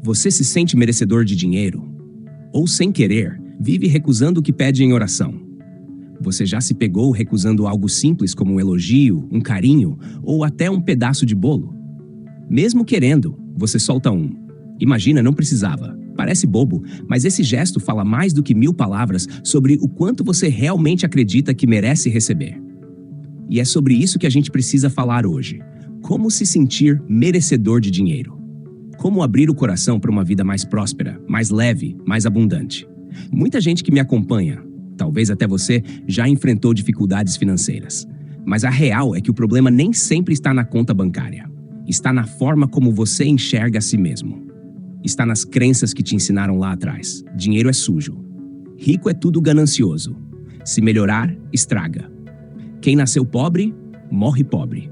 Você se sente merecedor de dinheiro? Ou, sem querer, vive recusando o que pede em oração? Você já se pegou recusando algo simples como um elogio, um carinho ou até um pedaço de bolo? Mesmo querendo, você solta um. Imagina, não precisava. Parece bobo, mas esse gesto fala mais do que 1000 palavras sobre o quanto você realmente acredita que merece receber. E é sobre isso que a gente precisa falar hoje. Como se sentir merecedor de dinheiro. Como abrir o coração para uma vida mais próspera, mais leve, mais abundante. Muita gente que me acompanha, talvez até você, já enfrentou dificuldades financeiras. Mas a real é que o problema nem sempre está na conta bancária. Está na forma como você enxerga a si mesmo. Está nas crenças que te ensinaram lá atrás. Dinheiro é sujo. Rico é tudo ganancioso. Se melhorar, estraga. Quem nasceu pobre, morre pobre.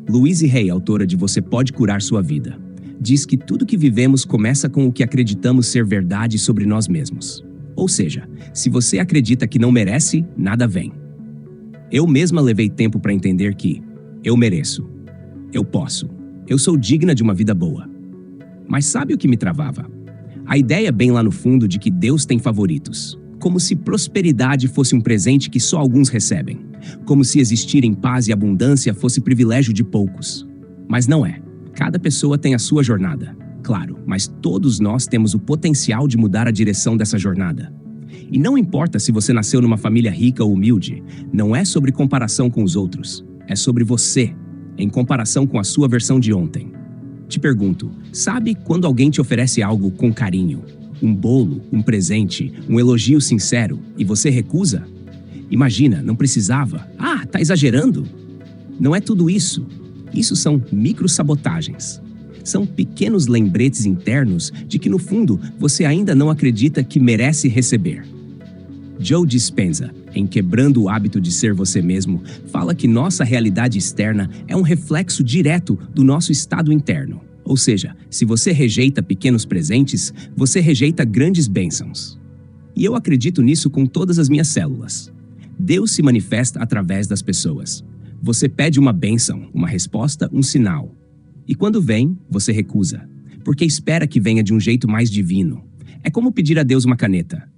Louise Hay, autora de Você Pode Curar Sua Vida, diz que tudo que vivemos começa com o que acreditamos ser verdade sobre nós mesmos. Ou seja, se você acredita que não merece, nada vem. Eu mesma levei tempo para entender que eu mereço, eu posso, eu sou digna de uma vida boa. Mas sabe o que me travava? A ideia bem lá no fundo de que Deus tem favoritos. Como se prosperidade fosse um presente que só alguns recebem. Como se existir em paz e abundância fosse privilégio de poucos. Mas não é. Cada pessoa tem a sua jornada, claro, mas todos nós temos o potencial de mudar a direção dessa jornada. E não importa se você nasceu numa família rica ou humilde, não é sobre comparação com os outros, é sobre você, em comparação com a sua versão de ontem. Te pergunto, sabe quando alguém te oferece algo com carinho? Um bolo, um presente, um elogio sincero, e você recusa? Imagina, não precisava. Ah, tá exagerando? Não é tudo isso. Isso são microsabotagens. São pequenos lembretes internos de que, no fundo, você ainda não acredita que merece receber. Joe Dispenza, em Quebrando o Hábito de Ser Você Mesmo, fala que nossa realidade externa é um reflexo direto do nosso estado interno. Ou seja, se você rejeita pequenos presentes, você rejeita grandes bênçãos. E eu acredito nisso com todas as minhas células. Deus se manifesta através das pessoas. Você pede uma bênção, uma resposta, um sinal. E quando vem, você recusa, porque espera que venha de um jeito mais divino. É como pedir a Deus uma caneta.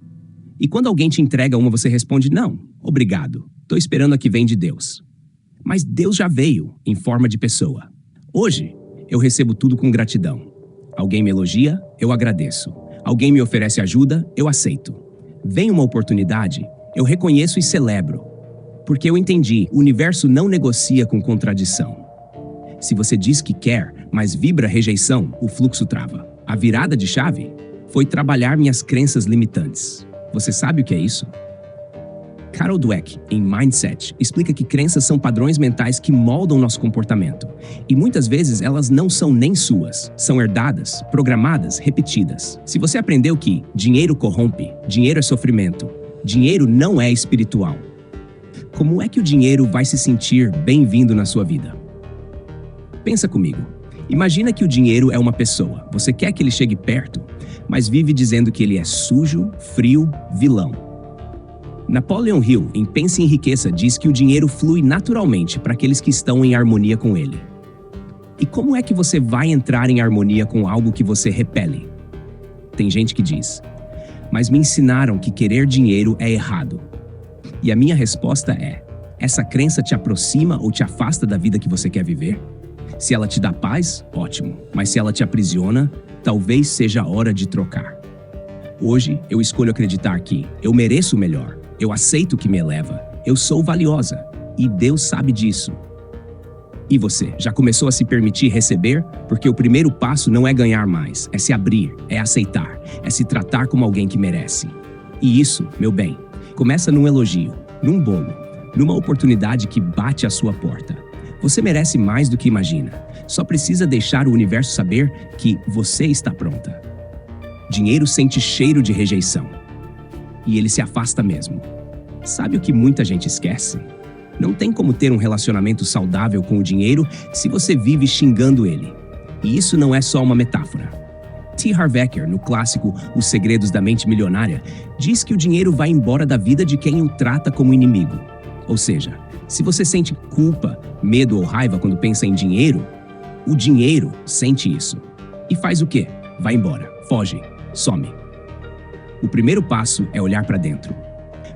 E quando alguém te entrega uma, você responde, não, obrigado, tô esperando a que vem de Deus. Mas Deus já veio, em forma de pessoa. Hoje, eu recebo tudo com gratidão. Alguém me elogia, eu agradeço. Alguém me oferece ajuda, eu aceito. Vem uma oportunidade, eu reconheço e celebro. Porque eu entendi, o universo não negocia com contradição. Se você diz que quer, mas vibra rejeição, o fluxo trava. A virada de chave foi trabalhar minhas crenças limitantes. Você sabe o que é isso? Carol Dweck, em Mindset, explica que crenças são padrões mentais que moldam nosso comportamento. E muitas vezes elas não são nem suas, são herdadas, programadas, repetidas. Se você aprendeu que dinheiro corrompe, dinheiro é sofrimento, dinheiro não é espiritual, como é que o dinheiro vai se sentir bem-vindo na sua vida? Pensa comigo. Imagina que o dinheiro é uma pessoa. Você quer que ele chegue perto, mas vive dizendo que ele é sujo, frio, vilão. Napoleon Hill, em Pense em Riqueza, diz que o dinheiro flui naturalmente para aqueles que estão em harmonia com ele. E como é que você vai entrar em harmonia com algo que você repele? Tem gente que diz, mas me ensinaram que querer dinheiro é errado. E a minha resposta é, essa crença te aproxima ou te afasta da vida que você quer viver? Se ela te dá paz, ótimo. Mas se ela te aprisiona, talvez seja a hora de trocar. Hoje, eu escolho acreditar que eu mereço o melhor, eu aceito o que me eleva, eu sou valiosa e Deus sabe disso. E você, já começou a se permitir receber? Porque o primeiro passo não é ganhar mais, é se abrir, é aceitar, é se tratar como alguém que merece. E isso, meu bem, começa num elogio, num bolo, numa oportunidade que bate à sua porta. Você merece mais do que imagina. Só precisa deixar o universo saber que você está pronta. Dinheiro sente cheiro de rejeição. E ele se afasta mesmo. Sabe o que muita gente esquece? Não tem como ter um relacionamento saudável com o dinheiro se você vive xingando ele. E isso não é só uma metáfora. T. Harv Eker, no clássico Os Segredos da Mente Milionária, diz que o dinheiro vai embora da vida de quem o trata como inimigo. Ou seja, se você sente culpa, medo ou raiva quando pensa em dinheiro, o dinheiro sente isso. E faz o quê? vai embora, foge, some. O primeiro passo é olhar para dentro,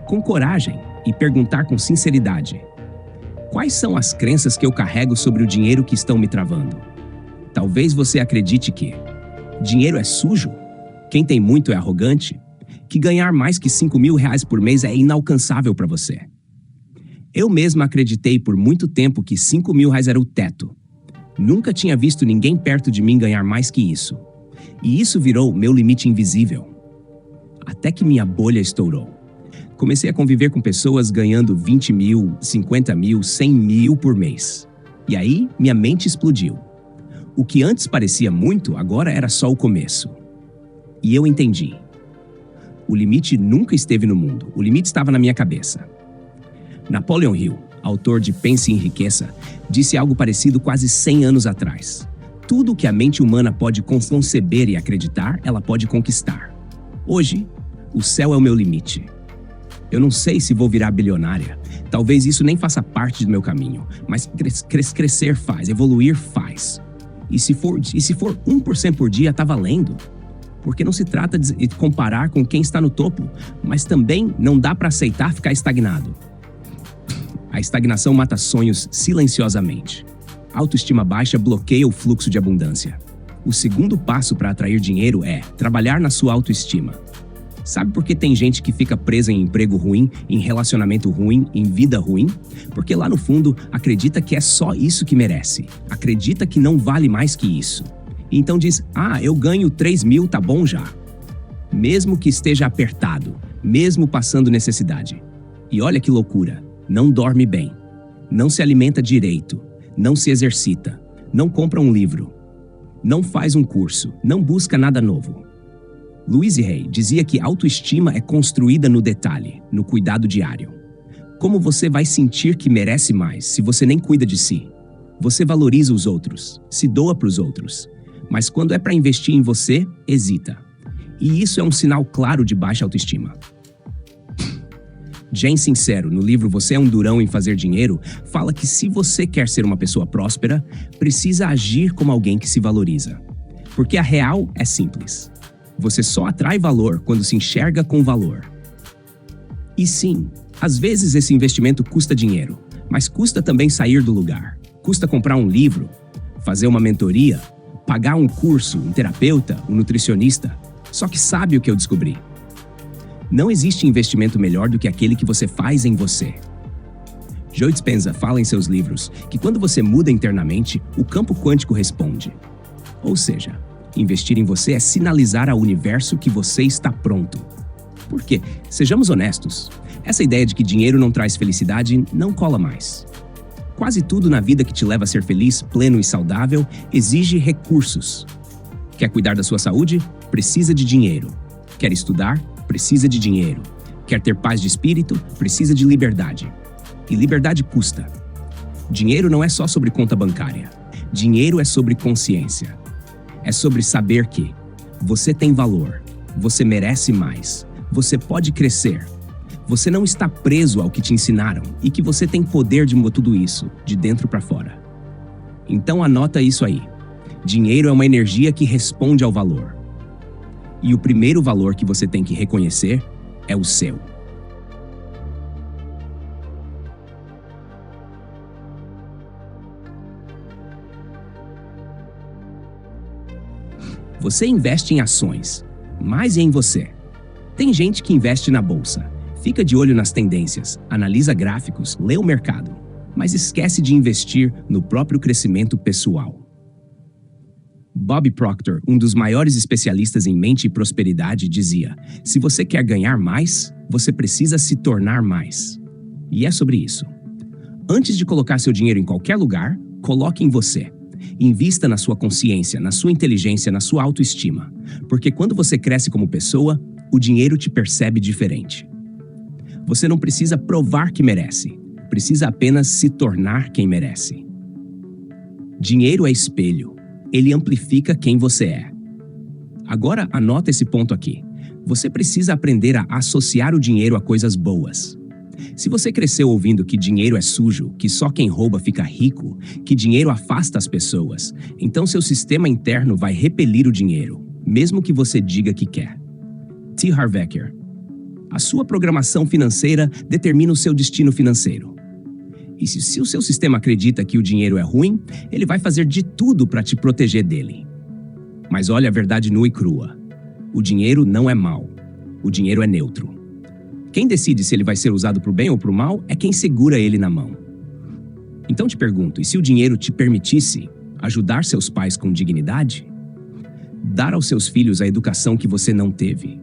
com coragem e perguntar com sinceridade: quais são as crenças que eu carrego sobre o dinheiro que estão me travando? Talvez você acredite que dinheiro é sujo, quem tem muito é arrogante, que ganhar mais que R$ 5.000 por mês é inalcançável para você. Eu mesma acreditei por muito tempo que R$ 5.000 era o teto. Nunca tinha visto ninguém perto de mim ganhar mais que isso. E isso virou meu limite invisível. Até que minha bolha estourou. Comecei a conviver com pessoas ganhando 20 mil, 50 mil, 100 mil por mês. E aí, minha mente explodiu. O que antes parecia muito, agora era só o começo. E eu entendi. O limite nunca esteve no mundo, o limite estava na minha cabeça. Napoleon Hill, autor de Pense em Riqueza, disse algo parecido quase 100 anos atrás. Tudo que a mente humana pode conceber e acreditar, ela pode conquistar. Hoje, o céu é o meu limite. Eu não sei se vou virar bilionária, talvez isso nem faça parte do meu caminho, mas crescer faz, evoluir faz. E se for 1% por dia, tá valendo. Porque não se trata de comparar com quem está no topo, mas também não dá para aceitar ficar estagnado. A estagnação mata sonhos silenciosamente. A autoestima baixa bloqueia o fluxo de abundância. O segundo passo para atrair dinheiro é trabalhar na sua autoestima. Sabe por que tem gente que fica presa em emprego ruim, em relacionamento ruim, em vida ruim? Porque lá no fundo acredita que é só isso que merece. Acredita que não vale mais que isso. Então diz: eu ganho 3 mil, tá bom já. Mesmo que esteja apertado, mesmo passando necessidade. E olha que loucura, não dorme bem, não se alimenta direito, não se exercita, não compra um livro, não faz um curso, não busca nada novo. Louise Hay dizia que autoestima é construída no detalhe, no cuidado diário. Como você vai sentir que merece mais se você nem cuida de si? Você valoriza os outros, se doa para os outros. Mas quando é para investir em você, hesita. E isso é um sinal claro de baixa autoestima. Jane Sincero, no livro Você é um Durão em Fazer Dinheiro, fala que se você quer ser uma pessoa próspera, precisa agir como alguém que se valoriza. Porque a real é simples. Você só atrai valor quando se enxerga com valor. E sim, às vezes esse investimento custa dinheiro, mas custa também sair do lugar. Custa comprar um livro, fazer uma mentoria, pagar um curso, um terapeuta, um nutricionista. Só que sabe o que eu descobri? Não existe investimento melhor do que aquele que você faz em você. Joe Dispenza fala em seus livros que quando você muda internamente, o campo quântico responde. Ou seja, investir em você é sinalizar ao universo que você está pronto. Porque, sejamos honestos, essa ideia de que dinheiro não traz felicidade não cola mais. Quase tudo na vida que te leva a ser feliz, pleno e saudável exige recursos. Quer cuidar da sua saúde? Precisa de dinheiro. Quer estudar? Precisa de dinheiro. Quer ter paz de espírito? Precisa de liberdade. E liberdade custa. Dinheiro não é só sobre conta bancária. Dinheiro é sobre consciência. É sobre saber que você tem valor, você merece mais, você pode crescer. Você não está preso ao que te ensinaram e que você tem poder de mudar tudo isso, de dentro para fora. Então anota isso aí. Dinheiro é uma energia que responde ao valor. E o primeiro valor que você tem que reconhecer é o seu. Você investe em ações, mas e em você? Tem gente que investe na bolsa, fica de olho nas tendências, analisa gráficos, lê o mercado, mas esquece de investir no próprio crescimento pessoal. Bob Proctor, um dos maiores especialistas em mente e prosperidade, dizia: se você quer ganhar mais, você precisa se tornar mais. E é sobre isso. Antes de colocar seu dinheiro em qualquer lugar, coloque em você. Invista na sua consciência, na sua inteligência, na sua autoestima. Porque quando você cresce como pessoa, o dinheiro te percebe diferente. Você não precisa provar que merece, precisa apenas se tornar quem merece. Dinheiro é espelho. Ele amplifica quem você é. Agora anota esse ponto aqui. Você precisa aprender a associar o dinheiro a coisas boas. Se você cresceu ouvindo que dinheiro é sujo, que só quem rouba fica rico, que dinheiro afasta as pessoas, então seu sistema interno vai repelir o dinheiro, mesmo que você diga que quer. T. Harv Eker. A sua programação financeira determina o seu destino financeiro. E se o seu sistema acredita que o dinheiro é ruim, ele vai fazer de tudo para te proteger dele. Mas olha a verdade nua e crua. O dinheiro não é mau. O dinheiro é neutro. Quem decide se ele vai ser usado para o bem ou para o mal é quem segura ele na mão. Então te pergunto, e se o dinheiro te permitisse ajudar seus pais com dignidade? Dar aos seus filhos a educação que você não teve?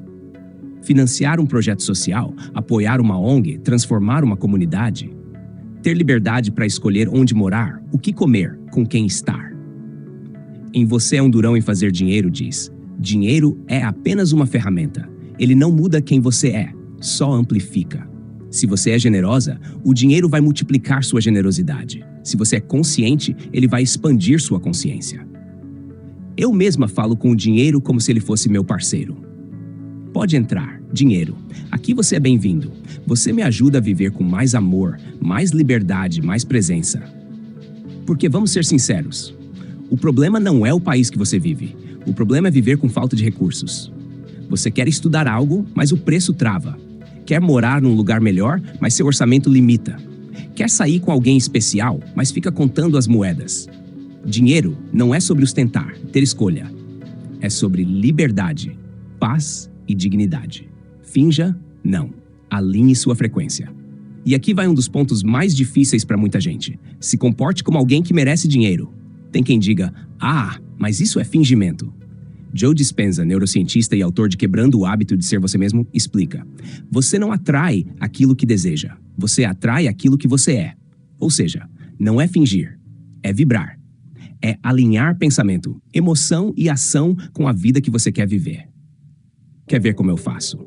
Financiar um projeto social, apoiar uma ONG, transformar uma comunidade? Ter liberdade para escolher onde morar, o que comer, com quem estar? Em Você é um Durão em Fazer Dinheiro diz: dinheiro é apenas uma ferramenta. Ele não muda quem você é, só amplifica. Se você é generosa, o dinheiro vai multiplicar sua generosidade. Se você é consciente, ele vai expandir sua consciência. Eu mesma falo com o dinheiro como se ele fosse meu parceiro. Pode entrar, dinheiro. Aqui você é bem-vindo. Você me ajuda a viver com mais amor, mais liberdade, mais presença. Porque vamos ser sinceros, o problema não é o país que você vive. O problema é viver com falta de recursos. Você quer estudar algo, mas o preço trava. Quer morar num lugar melhor, mas seu orçamento limita. Quer sair com alguém especial, mas fica contando as moedas. Dinheiro não é sobre ostentar, ter escolha. É sobre liberdade, paz e dignidade. Finja, não. Alinhe sua frequência. E aqui vai um dos pontos mais difíceis para muita gente. Se comporte como alguém que merece dinheiro. Tem quem diga, mas isso é fingimento. Joe Dispenza, neurocientista e autor de Quebrando o Hábito de Ser Você Mesmo, explica: você não atrai aquilo que deseja, você atrai aquilo que você é. Ou seja, não é fingir, é vibrar. É alinhar pensamento, emoção e ação com a vida que você quer viver. Quer ver como eu faço?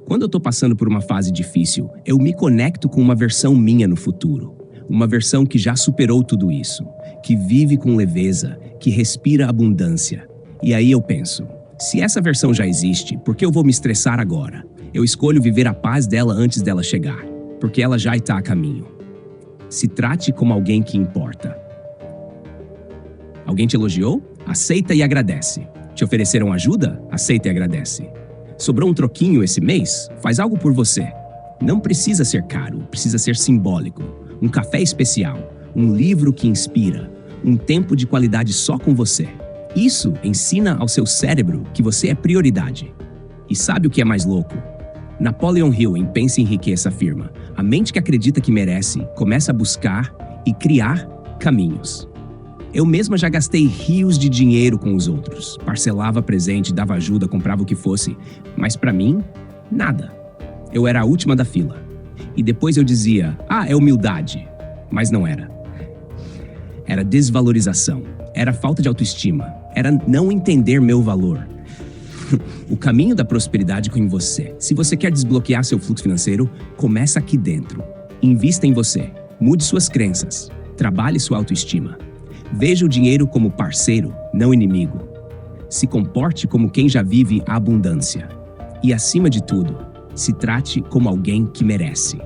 Quando eu estou passando por uma fase difícil, eu me conecto com uma versão minha no futuro. Uma versão que já superou tudo isso, que vive com leveza, que respira abundância. E aí eu penso, se essa versão já existe, por que eu vou me estressar agora? Eu escolho viver a paz dela antes dela chegar, porque ela já está a caminho. Se trate como alguém que importa. Alguém te elogiou? Aceita e agradece. Te ofereceram ajuda? Aceita e agradece. Sobrou um troquinho esse mês? Faz algo por você. Não precisa ser caro, precisa ser simbólico. Um café especial, um livro que inspira, um tempo de qualidade só com você. Isso ensina ao seu cérebro que você é prioridade. E sabe o que é mais louco? Napoleon Hill, em Pense em Riqueza, afirma: a mente que acredita que merece começa a buscar e criar caminhos. Eu mesma já gastei rios de dinheiro com os outros. Parcelava presente, dava ajuda, comprava o que fosse. Mas para mim, nada. Eu era a última da fila. E depois eu dizia, é humildade. Mas não era. Era desvalorização. Era falta de autoestima. Era não entender meu valor. O caminho da prosperidade com você. Se você quer desbloquear seu fluxo financeiro, começa aqui dentro. Invista em você. Mude suas crenças. Trabalhe sua autoestima. Veja o dinheiro como parceiro, não inimigo. Se comporte como quem já vive a abundância. E, acima de tudo, se trate como alguém que merece.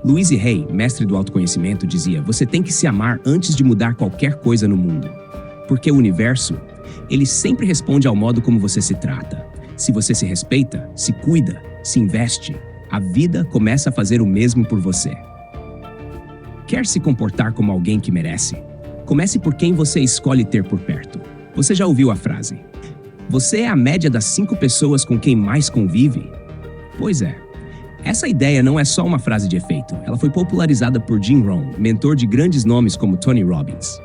Louise Hay, mestre do autoconhecimento, dizia: você tem que se amar antes de mudar qualquer coisa no mundo. Porque o universo, ele sempre responde ao modo como você se trata. Se você se respeita, se cuida, se investe, a vida começa a fazer o mesmo por você. Quer se comportar como alguém que merece? Comece por quem você escolhe ter por perto. Você já ouviu a frase: você é a média das 5 pessoas com quem mais convive? Pois é. Essa ideia não é só uma frase de efeito. Ela foi popularizada por Jim Rohn, mentor de grandes nomes como Tony Robbins.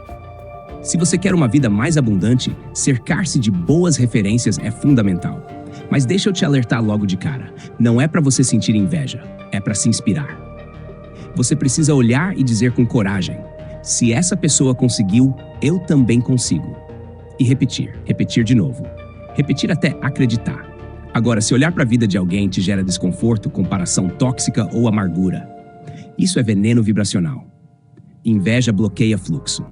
Se você quer uma vida mais abundante, cercar-se de boas referências é fundamental. Mas deixa eu te alertar logo de cara. Não é para você sentir inveja, é para se inspirar. Você precisa olhar e dizer com coragem: se essa pessoa conseguiu, eu também consigo. E repetir de novo. Repetir até acreditar. Agora, se olhar para a vida de alguém te gera desconforto, comparação tóxica ou amargura, isso é veneno vibracional. Inveja bloqueia fluxo.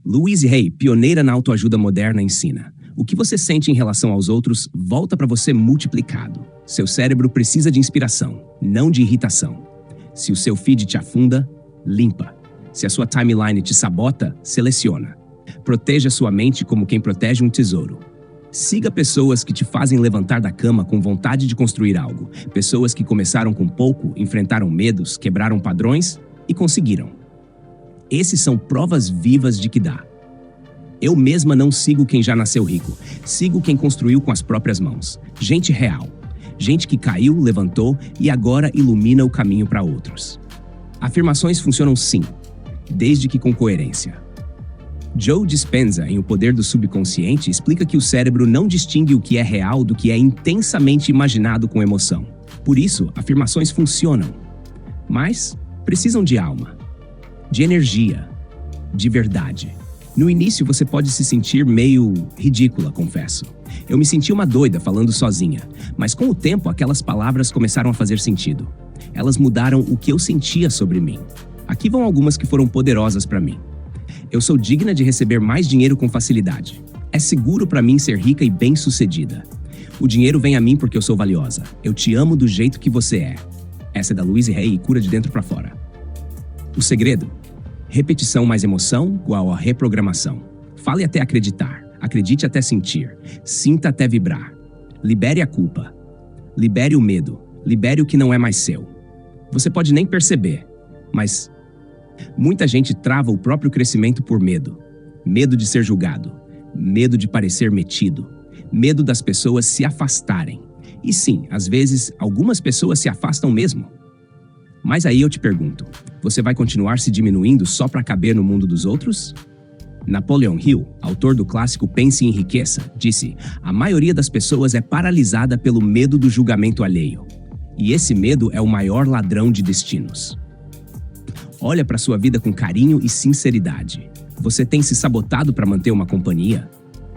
Louise Hay, pioneira na autoajuda moderna, ensina: o que você sente em relação aos outros volta para você multiplicado. Seu cérebro precisa de inspiração, não de irritação. Se o seu feed te afunda, limpa. Se a sua timeline te sabota, seleciona. Proteja sua mente como quem protege um tesouro. Siga pessoas que te fazem levantar da cama com vontade de construir algo. Pessoas que começaram com pouco, enfrentaram medos, quebraram padrões e conseguiram. Esses são provas vivas de que dá. Eu mesma não sigo quem já nasceu rico. Sigo quem construiu com as próprias mãos. Gente real. Gente que caiu, levantou e agora ilumina o caminho para outros. Afirmações funcionam sim, desde que com coerência. Joe Dispenza, em O Poder do Subconsciente, explica que o cérebro não distingue o que é real do que é intensamente imaginado com emoção. Por isso, afirmações funcionam. Mas precisam de alma, de energia, de verdade. No início, você pode se sentir meio ridícula, confesso. Eu me senti uma doida falando sozinha, mas com o tempo, aquelas palavras começaram a fazer sentido. Elas mudaram o que eu sentia sobre mim. Aqui vão algumas que foram poderosas para mim. Eu sou digna de receber mais dinheiro com facilidade. É seguro para mim ser rica e bem-sucedida. O dinheiro vem a mim porque eu sou valiosa. Eu te amo do jeito que você é. Essa é da Louise Hay e cura de dentro para fora. O segredo? Repetição mais emoção igual a reprogramação. Fale até acreditar. Acredite até sentir. Sinta até vibrar. Libere a culpa. Libere o medo. Libere o que não é mais seu. Você pode nem perceber, mas muita gente trava o próprio crescimento por medo. Medo de ser julgado. Medo de parecer metido. Medo das pessoas se afastarem. E sim, às vezes, algumas pessoas se afastam mesmo. Mas aí eu te pergunto, você vai continuar se diminuindo só para caber no mundo dos outros? Napoleon Hill, autor do clássico Pense e Enriqueça, disse: a maioria das pessoas é paralisada pelo medo do julgamento alheio. E esse medo é o maior ladrão de destinos. Olha para sua vida com carinho e sinceridade. Você tem se sabotado para manter uma companhia?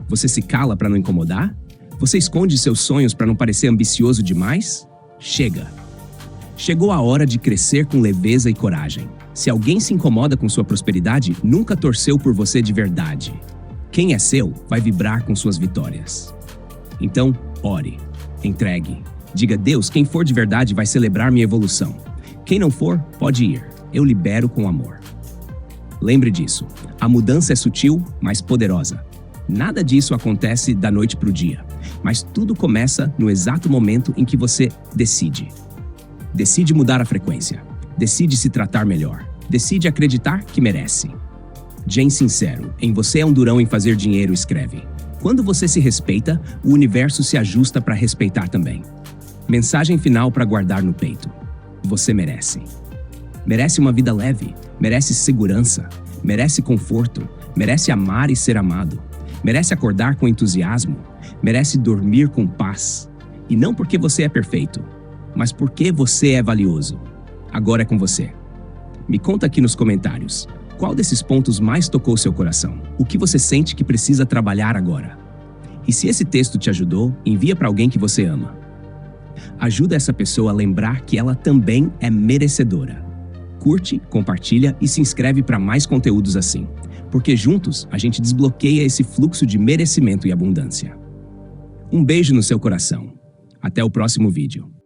Você se cala para não incomodar? Você esconde seus sonhos para não parecer ambicioso demais? Chega! Chegou a hora de crescer com leveza e coragem. Se alguém se incomoda com sua prosperidade, nunca torceu por você de verdade. Quem é seu vai vibrar com suas vitórias. Então, ore, entregue. Diga: Deus, quem for de verdade vai celebrar minha evolução. Quem não for, pode ir. Eu libero com amor. Lembre disso. A mudança é sutil, mas poderosa. Nada disso acontece da noite para o dia. Mas tudo começa no exato momento em que você decide. Decide mudar a frequência. Decide se tratar melhor. Decide acreditar que merece. Jane Sincero, em Você é um Durão em Fazer Dinheiro, escreve: quando você se respeita, o universo se ajusta para respeitar também. Mensagem final para guardar no peito. Você merece. Merece uma vida leve, merece segurança, merece conforto, merece amar e ser amado, merece acordar com entusiasmo, merece dormir com paz. E não porque você é perfeito, mas porque você é valioso. Agora é com você. Me conta aqui nos comentários, qual desses pontos mais tocou seu coração? O que você sente que precisa trabalhar agora? E se esse texto te ajudou, envia para alguém que você ama. Ajuda essa pessoa a lembrar que ela também é merecedora. Curte, compartilha e se inscreve para mais conteúdos assim, porque juntos a gente desbloqueia esse fluxo de merecimento e abundância. Um beijo no seu coração. Até o próximo vídeo.